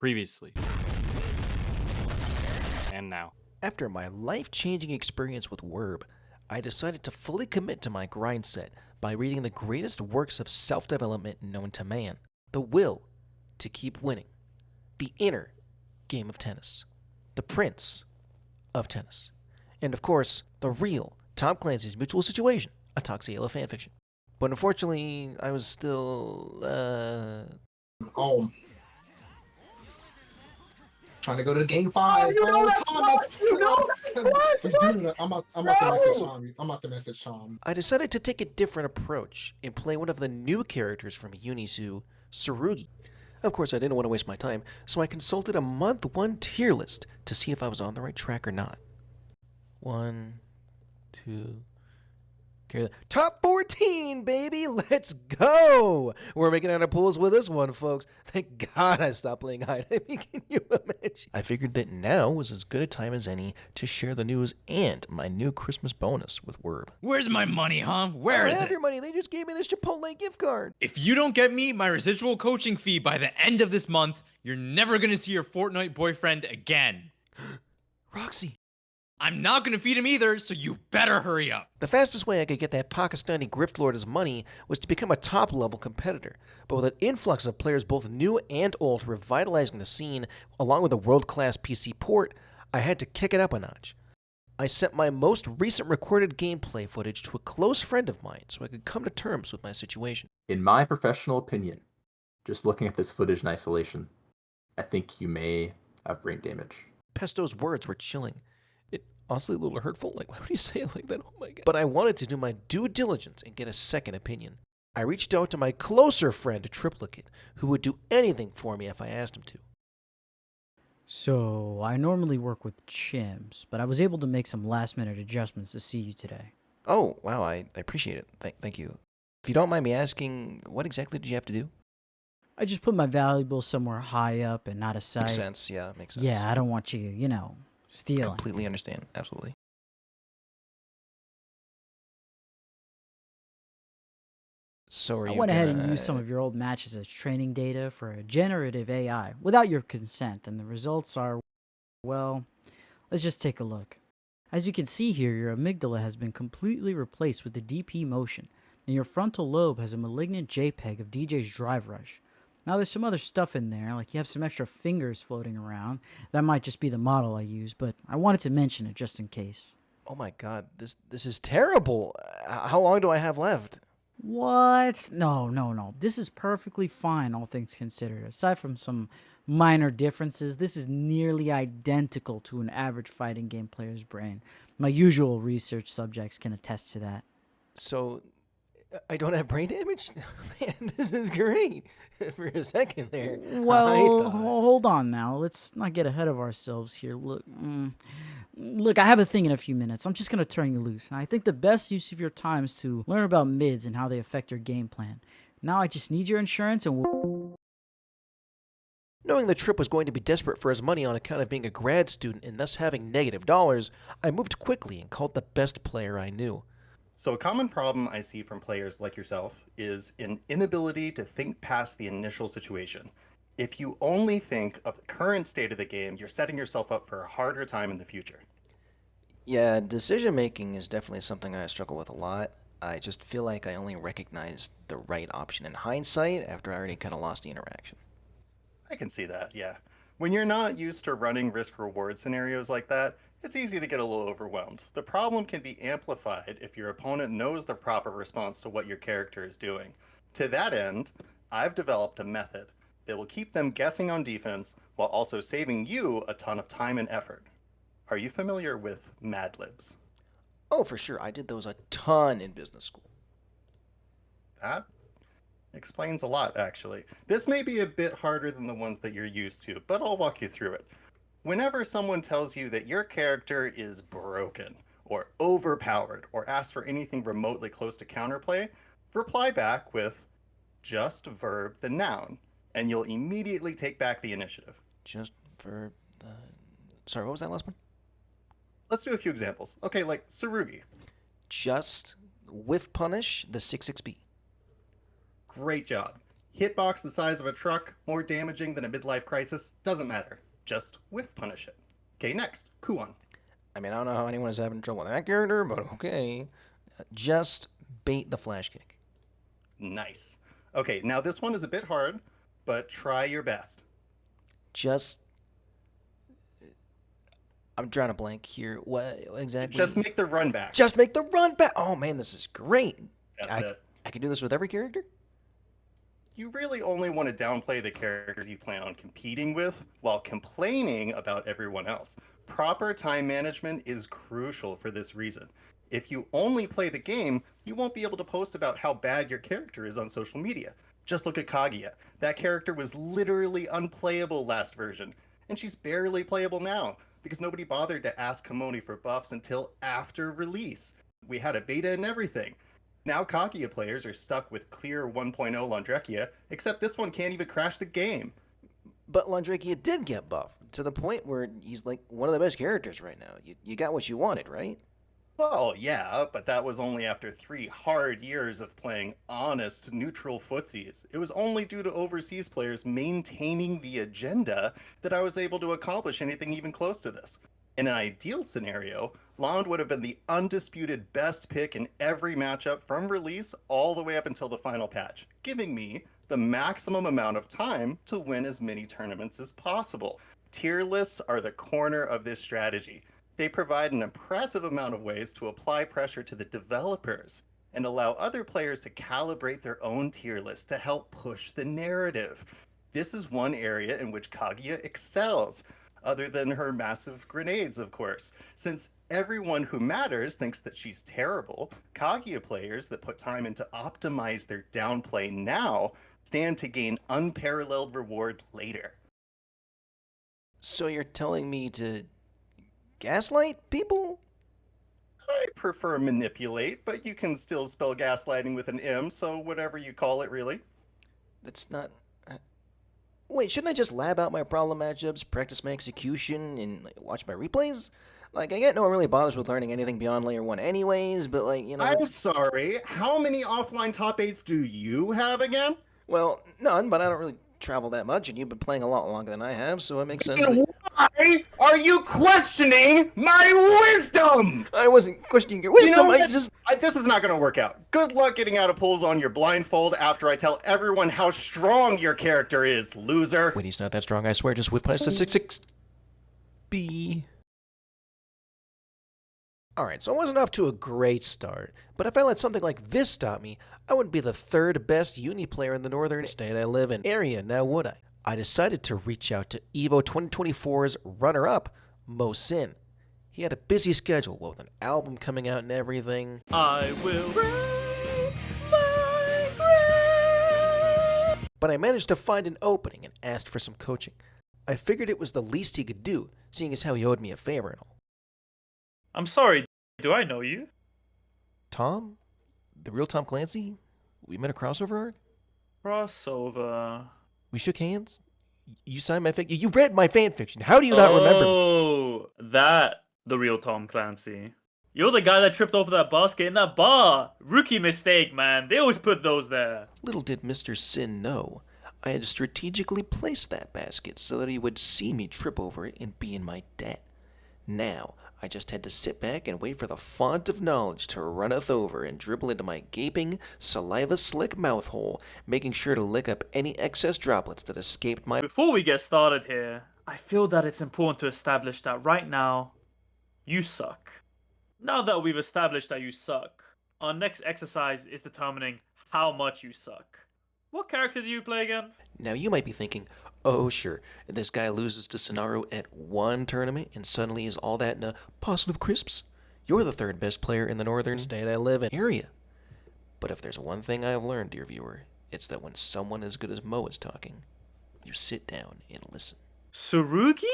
Previously. And now. After my life-changing experience with Werb, I decided to fully commit to my grind set by reading the greatest works of self-development known to man, the will to keep winning, the inner game of tennis, the prince of tennis, and of course, the real Tom Clancy's Mutual Situation, a Toxic Halo fanfiction. But unfortunately, I was still, home. Trying to go to game 5. You know that's Tom, what? You know that's what? I'm about to message Tom. I'm about to message Tom. I decided to take a different approach and play one of the new characters from UNI2, Tsurugi. Of course, I didn't want to waste my time, so I consulted a month 1 tier list to see if I was on the right track or not. 1, 2... Top 14, baby! Let's go! We're making out of pools with this one, folks. Thank God I stopped playing hide. I mean, can you imagine? I figured that now was as good a time as any to share the news and my new Christmas bonus with Werb. Where's my money, huh? Where is I have it? your money. They just gave me this Chipotle gift card. If you don't get me my residual coaching fee by the end of this month, you're never gonna see your Fortnite boyfriend again. Roxy. I'm not gonna feed him either, so you better hurry up. The fastest way I could get that Pakistani grift lord his money was to become a top-level competitor. But with an influx of players both new and old revitalizing the scene, along with a world-class PC port, I had to kick it up a notch. I sent my most recent recorded gameplay footage to a close friend of mine so I could come to terms with my situation. In my professional opinion, just looking at this footage in isolation, I think you may have brain damage. Pesto's words were chilling. Honestly, a little hurtful. Like, why would he say it like that? Oh my God. But I wanted to do my due diligence and get a second opinion. I reached out to my closer friend, Triplicate, who would do anything for me if I asked him to. So, I normally work with chimps, but I was able to make some last-minute adjustments to see you today. Oh, wow, I appreciate it. Thank you. If you don't mind me asking, what exactly did you have to do? I just put my valuables somewhere high up and not a sight. Makes sense, yeah, makes sense. Yeah, I don't want you, stealing. Completely understand, absolutely. So I went ahead and used some of your old matches as training data for a generative AI without your consent, and the results are, well, let's just take a look. As you can see here, your amygdala has been completely replaced with the DP motion, and your frontal lobe has a malignant JPEG of DJ's Drive Rush. Now there's some other stuff in there, like you have some extra fingers floating around. That might just be the model I use, but I wanted to mention it just in case. Oh my God, this is terrible. How long do I have left? What? No. This is perfectly fine, all things considered. Aside from some minor differences, this is nearly identical to an average fighting game player's brain. My usual research subjects can attest to that. So, I don't have brain damage? Man, this is great. For a second there. Well, hold on now. Let's not get ahead of ourselves here. Look, I have a thing in a few minutes. I'm just going to turn you loose. And I think the best use of your time is to learn about mids and how they affect your game plan. Now I just need your insurance and Knowing the Trip was going to be desperate for his money on account of being a grad student and thus having negative dollars, I moved quickly and called the best player I knew. So a common problem I see from players like yourself is an inability to think past the initial situation. If you only think of the current state of the game, you're setting yourself up for a harder time in the future. Yeah, decision making is definitely something I struggle with a lot. I just feel like I only recognized the right option in hindsight after I already kind of lost the interaction. I can see that, yeah. When you're not used to running risk-reward scenarios like that, it's easy to get a little overwhelmed. The problem can be amplified if your opponent knows the proper response to what your character is doing. To that end, I've developed a method that will keep them guessing on defense while also saving you a ton of time and effort. Are you familiar with Mad Libs? Oh, for sure. I did those a ton in business school. That explains a lot, actually. This may be a bit harder than the ones that you're used to, but I'll walk you through it. Whenever someone tells you that your character is broken, or overpowered, or asks for anything remotely close to counterplay, reply back with just verb the noun, and you'll immediately take back the initiative. Just verb the... Sorry, what was that last one? Let's do a few examples. Okay, like Tsurugi. Just whiff punish the 6-6B. Great job. Hitbox the size of a truck, more damaging than a midlife crisis, doesn't matter. Just whiff punish it. Okay, next, Kuon. I mean, I don't know how anyone is having trouble with that character, but okay. Just bait the flash kick. Nice. Okay, now this one is a bit hard, but try your best. Just. I'm drawing a blank here. What exactly? Just make the run back. Just make the run back. Oh man, this is great. That's it. I can do this with every character? You really only want to downplay the characters you plan on competing with while complaining about everyone else. Proper time management is crucial for this reason. If you only play the game, you won't be able to post about how bad your character is on social media. Just look at Kaguya. That character was literally unplayable last version, and she's barely playable now because nobody bothered to ask Kamoni for buffs until after release. We had a beta and everything. Now Kaguya players are stuck with clear 1.0 Landrekia, except this one can't even crash the game. But Landrekia did get buffed to the point where he's like one of the best characters right now. You got what you wanted, right? Well, yeah, but that was only after 3 hard years of playing honest, neutral footsies. It was only due to overseas players maintaining the agenda that I was able to accomplish anything even close to this. In an ideal scenario, Land would have been the undisputed best pick in every matchup from release all the way up until the final patch, giving me the maximum amount of time to win as many tournaments as possible. Tier lists are the corner of this strategy. They provide an impressive amount of ways to apply pressure to the developers and allow other players to calibrate their own tier list to help push the narrative. This is one area in which Kaguya excels, other than her massive grenades, of course. Since everyone who matters thinks that she's terrible, Kaguya players that put time into optimize their downplay now stand to gain unparalleled reward later. So you're telling me to gaslight people? I prefer manipulate, but you can still spell gaslighting with an M, so whatever you call it, really. That's not... Wait, shouldn't I just lab out my problem matchups, practice my execution, and watch my replays? Like, I get no one really bothers with learning anything beyond layer 1 anyways, but like, you know... I'm sorry, how many offline top 8s do you have again? Well, none, but I don't really travel that much, and you've been playing a lot longer than I have, so it makes sense. And why are you questioning my wisdom? I wasn't questioning your wisdom, This is not going to work out. Good luck getting out of pools on your blindfold after I tell everyone how strong your character is, loser. Wait, he's not that strong, I swear, just with plus the 6-6... B... Alright, so I wasn't off to a great start, but if I let something like this stop me, I wouldn't be the 3rd best uni player in the northern state I live in area, now would I? I decided to reach out to EVO 2024's runner-up, Mo.Sin. He had a busy schedule, with an album coming out and everything. I will break my grave. But I managed to find an opening and asked for some coaching. I figured it was the least he could do, seeing as how he owed me a favor and all. I'm sorry, do I know you? Tom? The real Tom Clancy? We met a crossover arc? Crossover. We shook hands? You signed my fiction? You read my fan fiction. How do you not remember me? Oh, the real Tom Clancy. You're the guy that tripped over that basket in that bar. Rookie mistake, man. They always put those there. Little did Mr. Sin know, I had strategically placed that basket so that he would see me trip over it and be in my debt. Now, I just had to sit back and wait for the font of knowledge to runneth over and dribble into my gaping, saliva-slick mouth hole, making sure to lick up any excess droplets that escaped my... Before we get started here, I feel that it's important to establish that right now, you suck. Now that we've established that you suck, our next exercise is determining how much you suck. What character do you play again? Now you might be thinking, oh sure, this guy loses to Sonaro at one tournament and suddenly is all that in a positive crisps. You're the 3rd best player in the northern state I live in area. But if there's one thing I've learned, dear viewer, it's that when someone as good as Mo is talking, you sit down and listen. Tsurugi?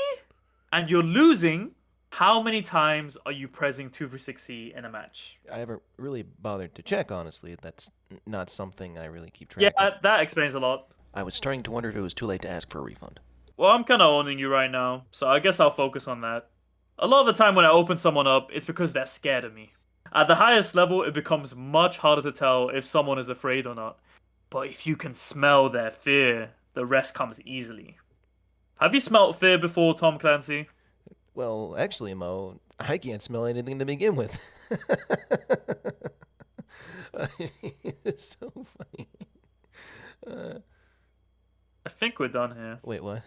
And you're losing? How many times are you pressing 236C in a match? I haven't really bothered to check, honestly. That's not something I really keep track of. Yeah, that explains a lot. I was starting to wonder if it was too late to ask for a refund. Well, I'm kind of owning you right now, so I guess I'll focus on that. A lot of the time when I open someone up, it's because they're scared of me. At the highest level, it becomes much harder to tell if someone is afraid or not. But if you can smell their fear, the rest comes easily. Have you smelt fear before, Tom Clancy? Well, actually, Mo, I can't smell anything to begin with. It's so funny. I think we're done here. Wait, what?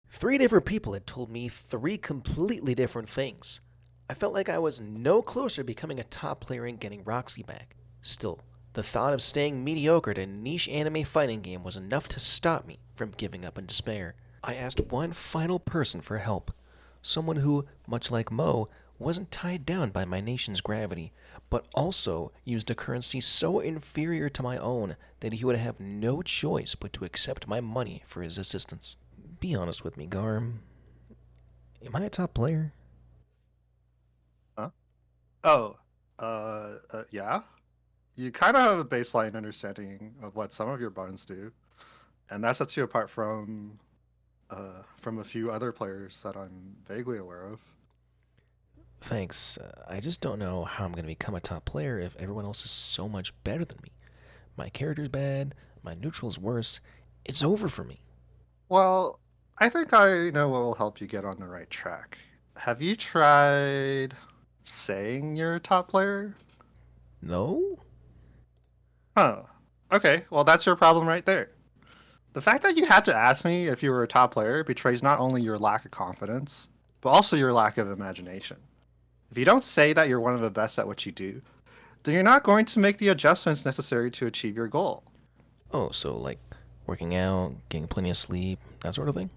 3 different people had told me 3 completely different things. I felt like I was no closer to becoming a top player and getting Roxy back. Still, the thought of staying mediocre at a niche anime fighting game was enough to stop me from giving up in despair. I asked one final person for help. Someone who, much like Mo, wasn't tied down by my nation's gravity, but also used a currency so inferior to my own that he would have no choice but to accept my money for his assistance. Be honest with me, Garm. Am I a top player? Huh? Oh, yeah. You kind of have a baseline understanding of what some of your buttons do, and that sets you apart from a few other players that I'm vaguely aware of. Thanks. I just don't know how I'm going to become a top player if everyone else is so much better than me. My character's bad, my neutral's worse. It's over for me. Well, I think I know what will help you get on the right track. Have you tried saying you're a top player? No? Huh. Okay, well, that's your problem right there. The fact that you had to ask me if you were a top player betrays not only your lack of confidence, but also your lack of imagination. If you don't say that you're one of the best at what you do, then you're not going to make the adjustments necessary to achieve your goal. Oh, so like working out, getting plenty of sleep, that sort of thing?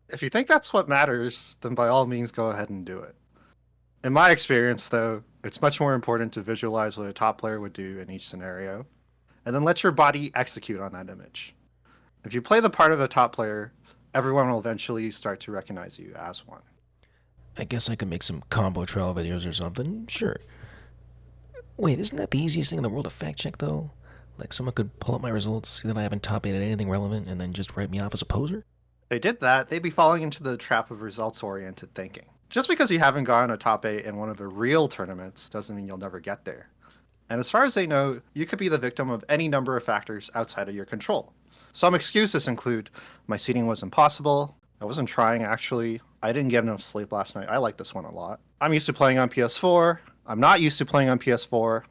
If you think that's what matters, then by all means go ahead and do it. In my experience, though, it's much more important to visualize what a top player would do in each scenario, and then let your body execute on that image. If you play the part of a top player, everyone will eventually start to recognize you as one. I guess I could make some combo trial videos or something, sure. Wait, isn't that the easiest thing in the world to fact check, though? Like someone could pull up my results, see that I haven't top 8 at anything relevant, and then just write me off as a poser? If they did that, they'd be falling into the trap of results-oriented thinking. Just because you haven't gotten a top 8 in one of the real tournaments doesn't mean you'll never get there. And as far as they know, you could be the victim of any number of factors outside of your control. Some excuses include, my seating was impossible, I wasn't trying actually, I didn't get enough sleep last night, I like this one a lot. I'm used to playing on PS4, I'm not used to playing on PS4,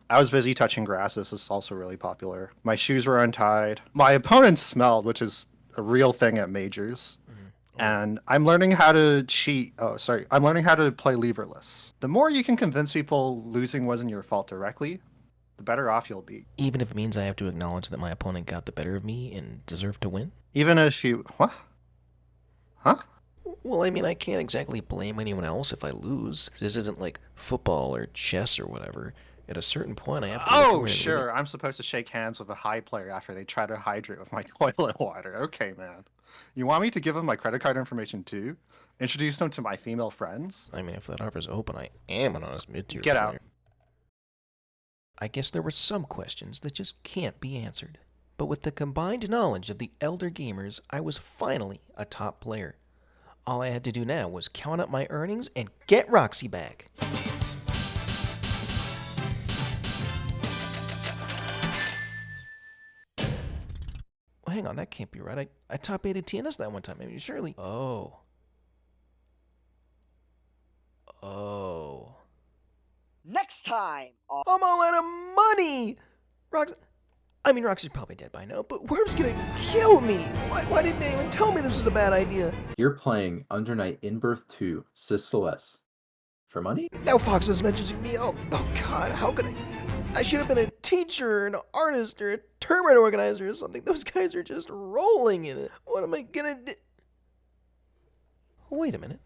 I was busy touching grass, this is also really popular. My shoes were untied, my opponent smelled, which is a real thing at majors. And I'm learning how to I'm learning how to play leverless. The more you can convince people losing wasn't your fault directly, the better off you'll be. Even if it means I have to acknowledge that my opponent got the better of me and deserved to win? Even if you... What? Huh? Well, I mean, I can't exactly blame anyone else if I lose. This isn't like football or chess or whatever. At a certain point, I have to... Oh, sure. I'm supposed to shake hands with a high player after they try to hydrate with my toilet water. Okay, man. You want me to give them my credit card information too? Introduce them to my female friends? I mean, if that offer's open, I am an honest mid-tier Get player. out. I guess there were some questions that just can't be answered. But with the combined knowledge of the elder gamers, I was finally a top player. All I had to do now was count up my earnings and get Roxy back. Well, hang on, that can't be right. I top 8 TNS that one time. I mean, surely... Oh. Next time on... I'm all out of money! Roxy's probably dead by now, but Werb's gonna kill me! Why didn't anyone tell me this was a bad idea? You're playing Under Night In Birth 2, Sis Celeste. For money? Now Fox is messaging me. Oh God, how could I? I should have been a teacher, or an artist, or a tournament organizer or something. Those guys are just rolling in it. What am I gonna do? Wait a minute.